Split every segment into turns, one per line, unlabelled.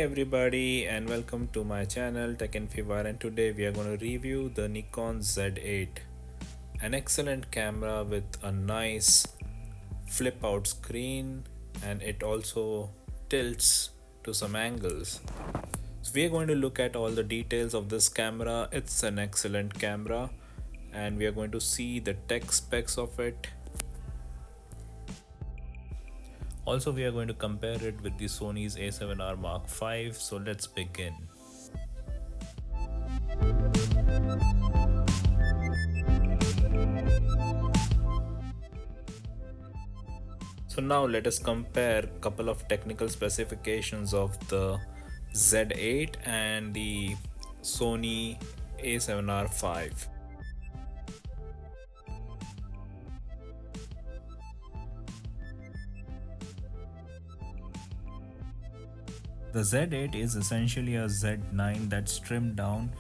everybody, and welcome to my channel Tech and Fever, and today we are going to review the Nikon Z8, an excellent camera with a nice flip out screen, and it also tilts to some angles. So we are going to look at all the details of this camera. It's an excellent camera and we are going to see the tech specs of it. Also, we are going to compare it with the Sony's A7R Mark V. So let's begin. So now let us compare a couple of technical specifications of the Z8 and the Sony A7R V. The Z8 is essentially a Z9 that's trimmed down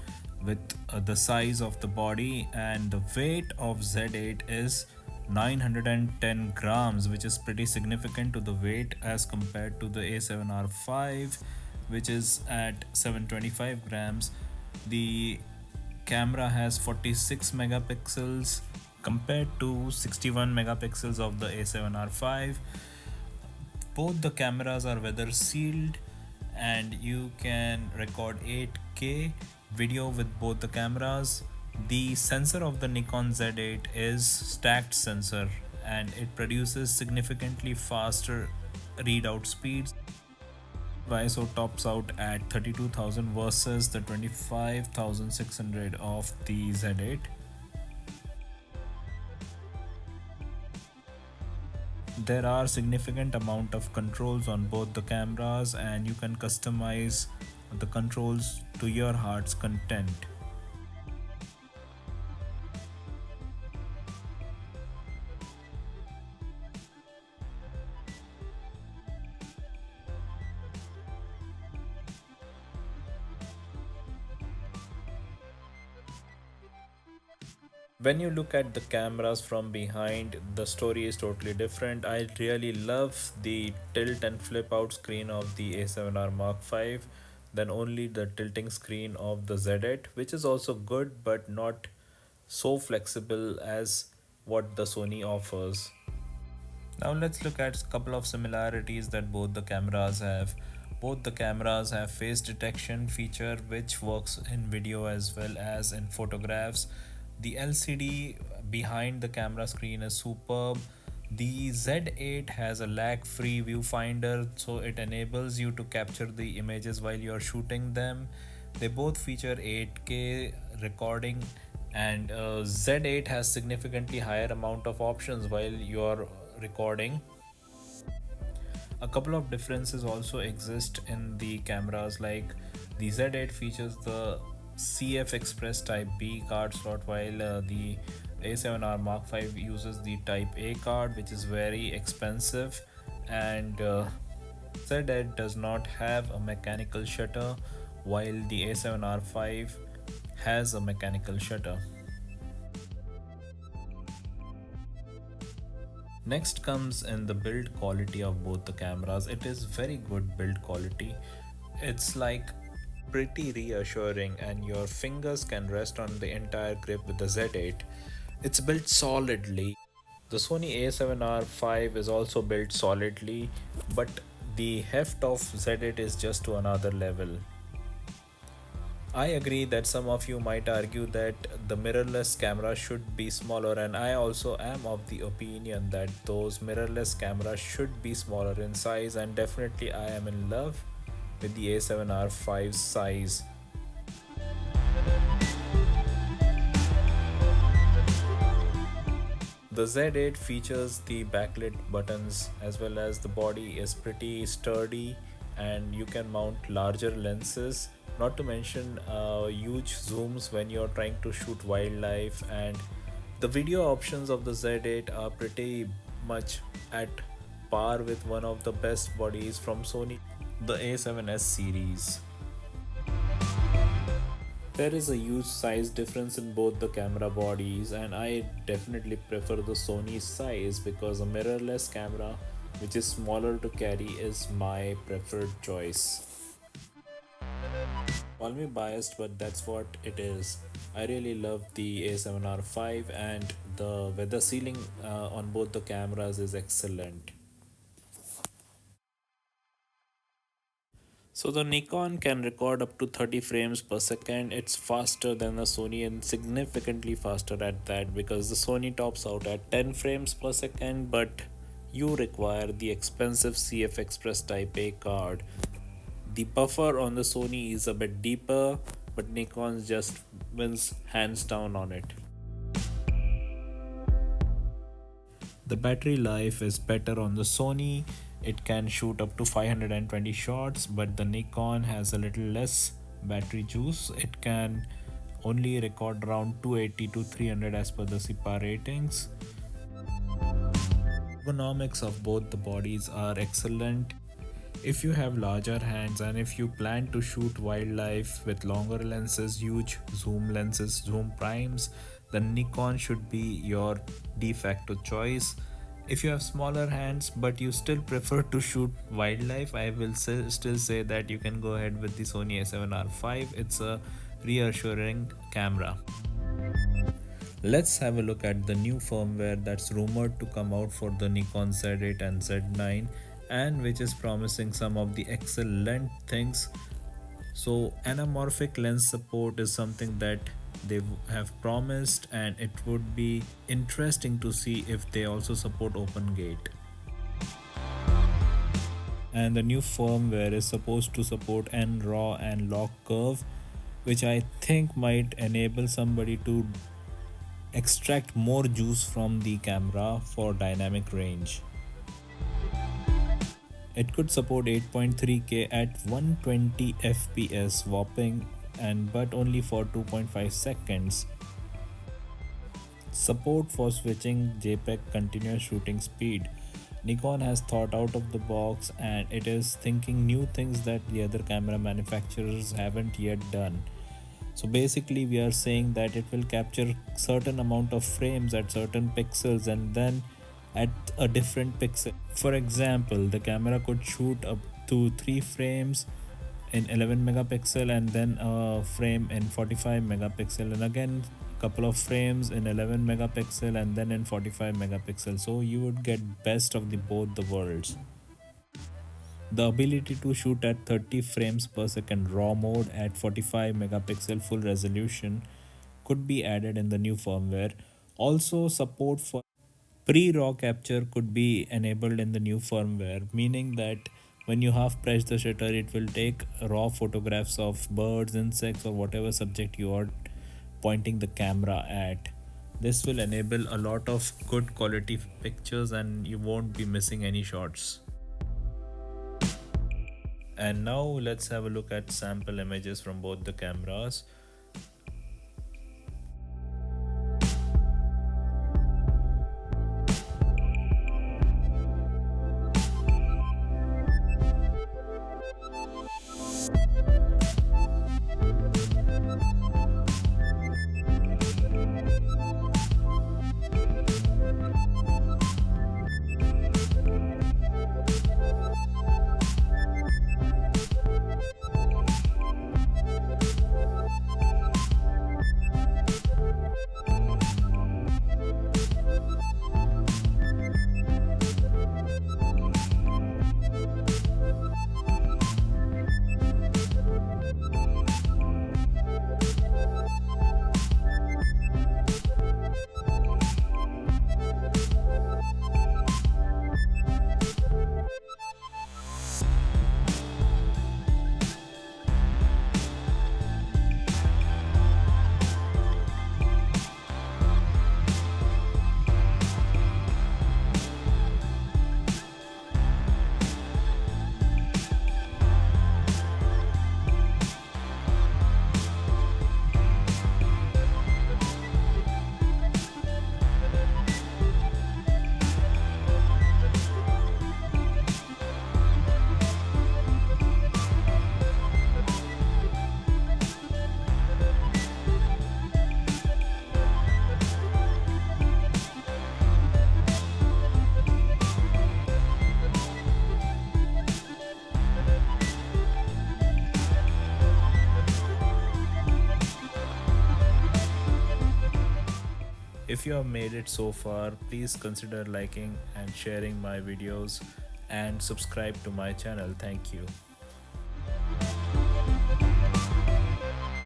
with the size of the body, and the weight of Z8 is 910 grams, which is pretty significant to the weight as compared to the A7R V, which is at 725 grams. The camera has 46 megapixels compared to 61 megapixels of the A7R V. Both the cameras are weather sealed and you can record 8K video with both the cameras. The sensor of the Nikon Z8 is stacked sensor and it produces significantly faster readout speeds. ISO tops out at 32,000 versus the 25,600 of the Z8. There are significant amount of controls on both the cameras and you can customize the controls to your heart's content. When you look at the cameras from behind, the story is totally different. I really love the tilt and flip out screen of the A7R Mark V than only the tilting screen of the Z8, which is also good but not so flexible as what the Sony offers. Now let's look at a couple of similarities that both the cameras have. Both the cameras have face detection feature which works in video as well as in photographs. The LCD behind the camera screen is superb. The Z8 has a lag-free viewfinder, so it enables you to capture the images while you're shooting them. They both feature 8K recording, and Z8 has significantly higher amount of options while you're recording. A couple of differences also exist in the cameras, like the Z8 features the CF Express Type B card slot, while the A7R Mark V uses the Type A card, which is very expensive, and Z8 does not have a mechanical shutter while the A7R V has a mechanical shutter. Next comes in the build quality of both the cameras. It is very good build quality. It's like pretty reassuring and your fingers can rest on the entire grip with the Z8. It's built solidly. The Sony A7R V is also built solidly, but the heft of Z8 is just to another level. I agree that some of you might argue that the mirrorless camera should be smaller, and I also am of the opinion that those mirrorless cameras should be smaller in size, and definitely I am in love with the A7R5's size. The Z8 features the backlit buttons as well as the body is pretty sturdy and you can mount larger lenses, not to mention huge zooms when you're trying to shoot wildlife, and the video options of the Z8 are pretty much at par with one of the best bodies from Sony, the A7S series. There is a huge size difference in both the camera bodies, and I definitely prefer the Sony size because a mirrorless camera which is smaller to carry is my preferred choice. Call me biased, but that's what it is. I really love the A7R5, and the weather sealing on both the cameras is excellent. So the Nikon can record up to 30 frames per second. It's faster than the Sony and significantly faster at that, because the Sony tops out at 10 frames per second, but you require the expensive CF Express Type A card. The buffer on the Sony is a bit deeper, but Nikon just wins hands down on it. The battery life is better on the Sony. It can shoot up to 520 shots, but the Nikon has a little less battery juice. It can only record around 280 to 300 as per the SIPA ratings. Ergonomics of both the bodies are excellent. If you have larger hands and if you plan to shoot wildlife with longer lenses, huge zoom lenses, zoom primes, then Nikon should be your de facto choice. If you have smaller hands but you still prefer to shoot wildlife, I will still say that you can go ahead with the Sony A7R5. It's a reassuring camera. Let's have a look at the new firmware that's rumored to come out for the Nikon Z8 and Z9, and which is promising some of the excellent things. So anamorphic lens support is something that they have promised, and it would be interesting to see if they also support open gate. And the new firmware is supposed to support NRAW and lock curve, which I think might enable somebody to extract more juice from the camera for dynamic range. It could support 8.3K at 120 FPS whopping, and but only for 2.5 seconds. Support for switching JPEG continuous shooting speed. Nikon has thought out of the box, and it is thinking new things that the other camera manufacturers haven't yet done. So basically we are saying that it will capture certain amount of frames at certain pixels and then at a different pixel. For example, the camera could shoot up to 3 frames in 11 megapixel and then a frame in 45 megapixel, and again couple of frames in 11 megapixel and then in 45 megapixel. So you would get best of the both the worlds. The ability to shoot at 30 frames per second RAW mode at 45 megapixel full resolution could be added in the new firmware. Also, support for pre-RAW capture could be enabled in the new firmware, meaning that when you half press the shutter, it will take raw photographs of birds, insects, or whatever subject you are pointing the camera at. This will enable a lot of good quality pictures and you won't be missing any shots. And now let's have a look at sample images from both the cameras. If you have made it so far, please consider liking and sharing my videos and subscribe to my channel. Thank you.